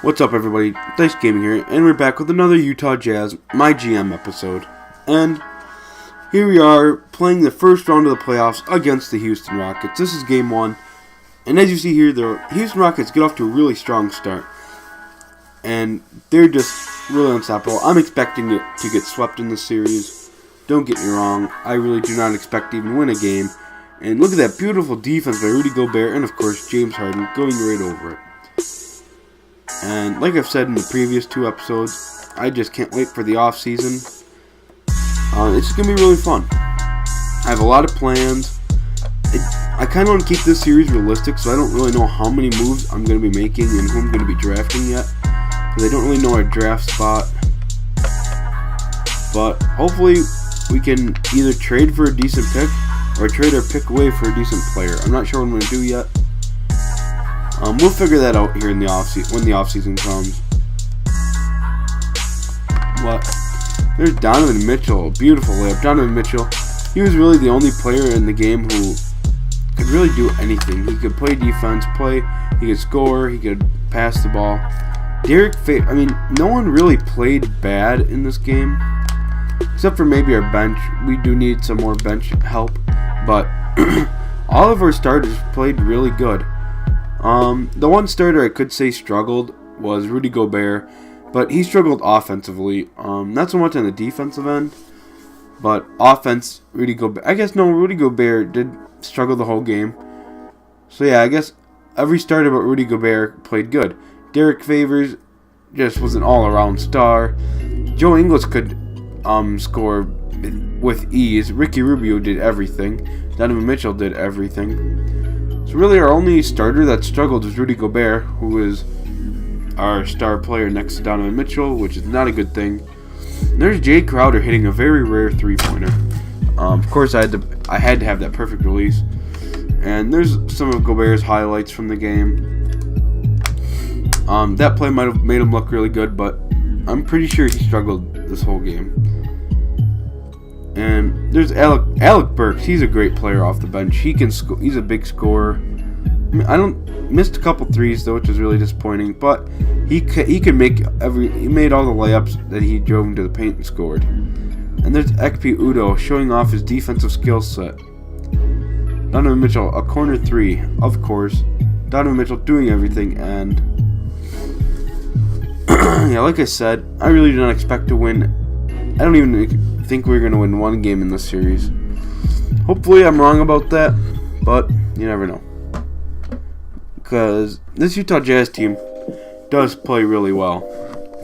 What's up, everybody? Dice Gaming here, and we're back with another Utah Jazz MyGM episode. And here we are playing the first round of the playoffs against the Houston Rockets. This is game one, and as you see here, the Houston Rockets get off to a really strong start, and they're just really unstoppable. I'm expecting it to get swept in this series. Don't get me wrong, I really do not expect to even win a game. And look at that beautiful defense by Rudy Gobert, and of course James Harden going right over it. And like I've said in the previous two episodes, I just can't wait for the off season. It's going to be really fun. I have a lot of plans. I kind of want to keep this series realistic, so I don't really know how many moves I'm going to be making and who I'm going to be drafting yet, because I don't really know our draft spot. But hopefully we can either trade for a decent pick or trade our pick away for a decent player. I'm not sure what I'm going to do yet. We'll figure that out here in the when the offseason comes. But there's Donovan Mitchell, beautiful layup. Donovan Mitchell, he was really the only player in the game who could really do anything. He could play defense, he could score, he could pass the ball. No one really played bad in this game, except for maybe our bench. We do need some more bench help, but all of our starters played really good. The one starter I could say struggled was Rudy Gobert, but he struggled offensively. Not so much on the defensive end, but offense, Rudy Gobert did struggle the whole game. So yeah, I guess every starter but Rudy Gobert played good. Derek Favors just was an all-around star. Joe Ingles could score with ease. Ricky Rubio did everything. Donovan Mitchell did everything. So really our only starter that struggled was Rudy Gobert, who is our star player next to Donovan Mitchell, which is not a good thing. And there's Jay Crowder hitting a very rare three-pointer. Of course, I had to have that perfect release. And there's some of Gobert's highlights from the game. That play might have made him look really good, but I'm pretty sure he struggled this whole game. And there's Alec Burks. He's a great player off the bench. He can score. He's a big scorer. Missed a couple threes though, which is really disappointing. But he made all the layups that he drove into the paint and scored. And there's Ekpe Udoh showing off his defensive skill set. Donovan Mitchell, a corner three, of course. Donovan Mitchell doing everything, and yeah, like I said, I really do not expect to win. I don't even think we're going to win one game in this series. Hopefully I'm wrong about that, but you never know. Because this Utah Jazz team does play really well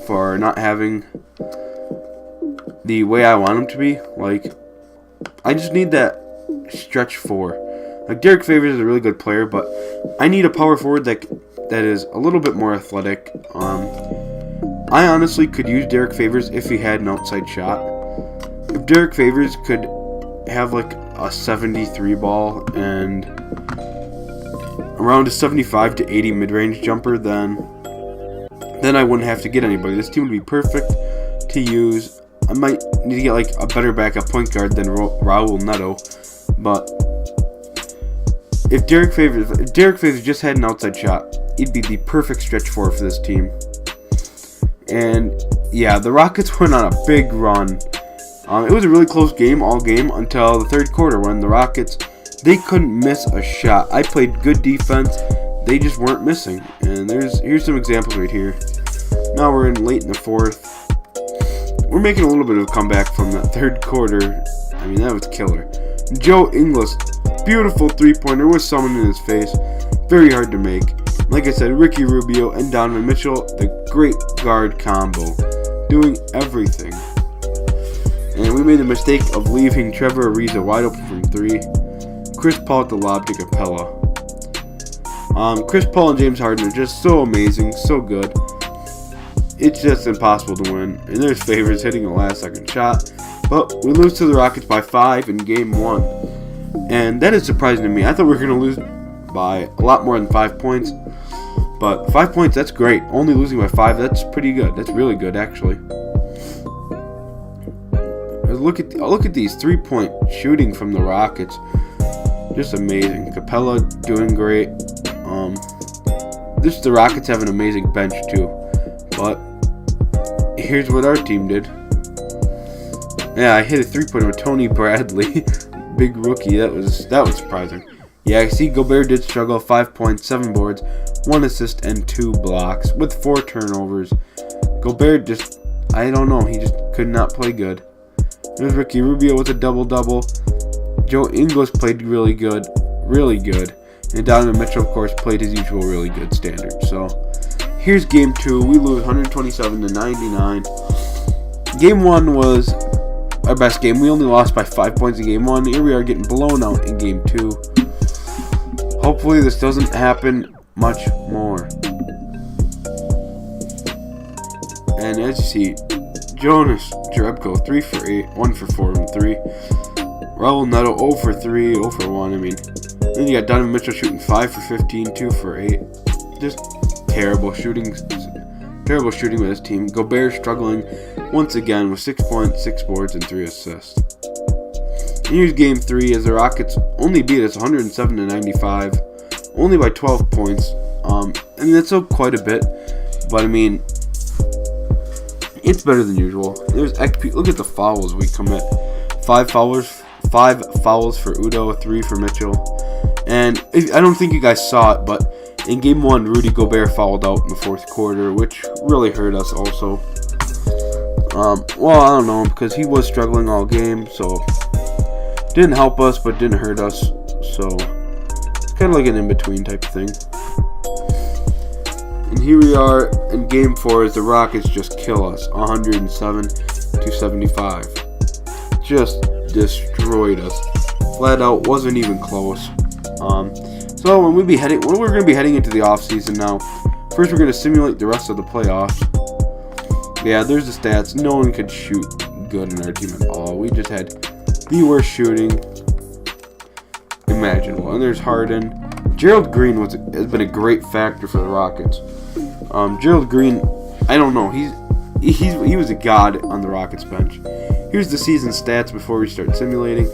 for not having the way I want them to be. Like, I just need that stretch four. Like, Derek Favors is a really good player, but I need a power forward that is a little bit more athletic. I honestly could use Derek Favors if he had an outside shot. If Derek Favors could have like a 73 ball and around a 75 to 80 mid-range jumper, then I wouldn't have to get anybody. This team would be perfect to use. I might need to get like a better backup point guard than Raul Neto, but if Derek Favors just had an outside shot, he'd be the perfect stretch four for this team. And yeah, the Rockets went on a big run. It was a really close game all game until the third quarter when the Rockets, they couldn't miss a shot. I played good defense. They just weren't missing. And here's some examples right here. Now we're late in the fourth. We're making a little bit of a comeback from that third quarter. I mean, that was killer. Joe Ingles, beautiful three-pointer with someone in his face. Very hard to make. Like I said, Ricky Rubio and Donovan Mitchell, the great guard combo, doing everything. And we made the mistake of leaving Trevor Ariza wide open from three. Chris Paul at the lob to Capella. Chris Paul and James Harden are just so amazing, so good. It's just impossible to win. And there's Favors hitting a last-second shot. But we lose to the Rockets by 5 in game 1. And that is surprising to me. I thought we were going to lose by a lot more than 5 points. But 5 points, that's great. Only losing by 5, that's pretty good. That's really good, actually. Look at these 3-point shooting from the Rockets. Just amazing. Capella doing great. The Rockets have an amazing bench too. But here's what our team did. Yeah, I hit a 3-pointer with Tony Bradley. Big rookie. That was surprising. Yeah, I see Gobert did struggle. 5 points, 7 boards, 1 assist, and 2 blocks with 4 turnovers. Gobert just, I don't know, he just could not play good. There's Ricky Rubio with a double-double. Joe Ingles played really good. And Donovan Mitchell, of course, played his usual really good standard. So, here's Game 2. We lose 127-99. Game 1 was our best game. We only lost by 5 points in Game 1. Here we are getting blown out in Game 2. Hopefully this doesn't happen much more. And as you see, Jonas Jerebko 3 for 8, 1 for 4 from 3. Raul Neto 0 for 3, 0 for 1. Then you got Donovan Mitchell shooting 5 for 15, 2 for 8. Just terrible shooting with his team. Gobert struggling once again with 6 points, 6 boards, and 3 assists. And here's Game 3 as the Rockets only beat us 107-95, only by 12 points. That's up quite a bit, but it's better than usual. There's XP. Look at the fouls we commit. 5 fouls for Udo, 3 for Mitchell. And I don't think you guys saw it, but in Game 1, Rudy Gobert fouled out in the 4th quarter, which really hurt us also. Well, I don't know, because he was struggling all game, so didn't help us, but didn't hurt us. So it's kind of like an in-between type of thing. And here we are in Game 4 as the Rockets just kill us, 107-75. Just destroyed us. Flat out, wasn't even close. So when we're going to be heading into the offseason now, first we're going to simulate the rest of the playoffs. Yeah, there's the stats. No one could shoot good in our team at all. We just had the worst shooting imaginable. And there's Harden. Gerald Green has been a great factor for the Rockets. Gerald Green, I don't know. He was a god on the Rockets bench. Here's the season stats before we start simulating.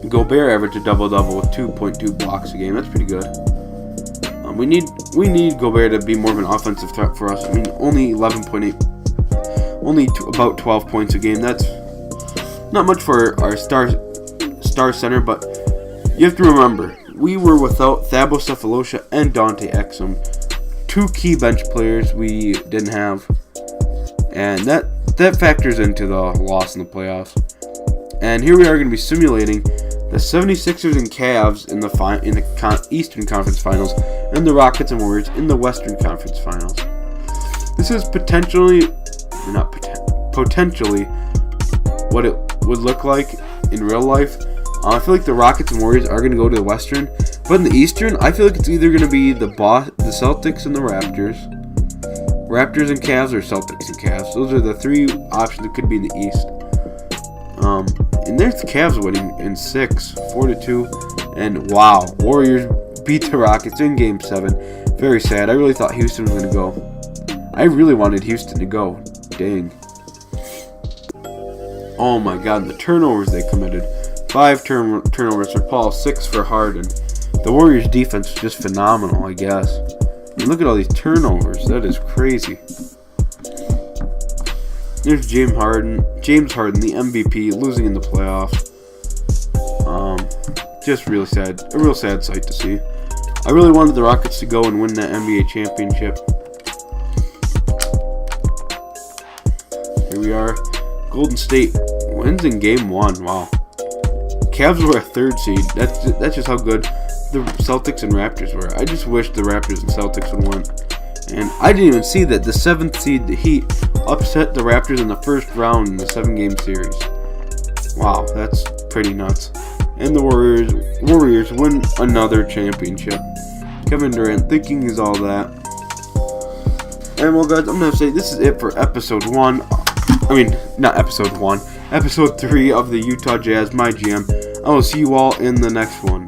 Gobert averaged a double-double with 2.2 blocks a game. That's pretty good. We need Gobert to be more of an offensive threat for us. Only 11.8, about 12 points a game. That's not much for our star center, but you have to remember we were without Thabo Sefolosha and Dante Exum, 2 key bench players we didn't have, and that factors into the loss in the playoffs. And here we are going to be simulating the 76ers and Cavs in the Eastern Conference Finals, and the Rockets and Warriors in the Western Conference Finals. This is potentially what it would look like in real life. I feel like the Rockets and Warriors are going to go to the Western, but in the Eastern, I feel like it's either going to be the Celtics and the Raptors and Cavs, or Celtics and Cavs. Those are the 3 options that could be in the East. And there's the Cavs winning in 6, 4-2, and wow, Warriors beat the Rockets in Game 7. Very sad. I really thought Houston was going to go. I really wanted Houston to go. Dang. Oh my god, the turnovers they committed. 5 turnovers for Paul, 6 for Harden. The Warriors' defense was just phenomenal, I guess. Look at all these turnovers. That is crazy. There's James Harden, the MVP, losing in the playoffs. Just really sad. A real sad sight to see. I really wanted the Rockets to go and win that NBA championship. Here we are. Golden State wins in Game 1. Wow. Cavs were a 3rd seed. That's just how good the Celtics and Raptors were. I just wish the Raptors and Celtics would win. And I didn't even see that the 7th seed, the Heat, upset the Raptors in the first round in the 7-game series. Wow, that's pretty nuts. And the Warriors win another championship. Kevin Durant thinking he's all that. And well, guys, I'm going to say this is it for episode 1. Not episode 1. Episode 3 of the Utah Jazz, My GM. I will see you all in the next one.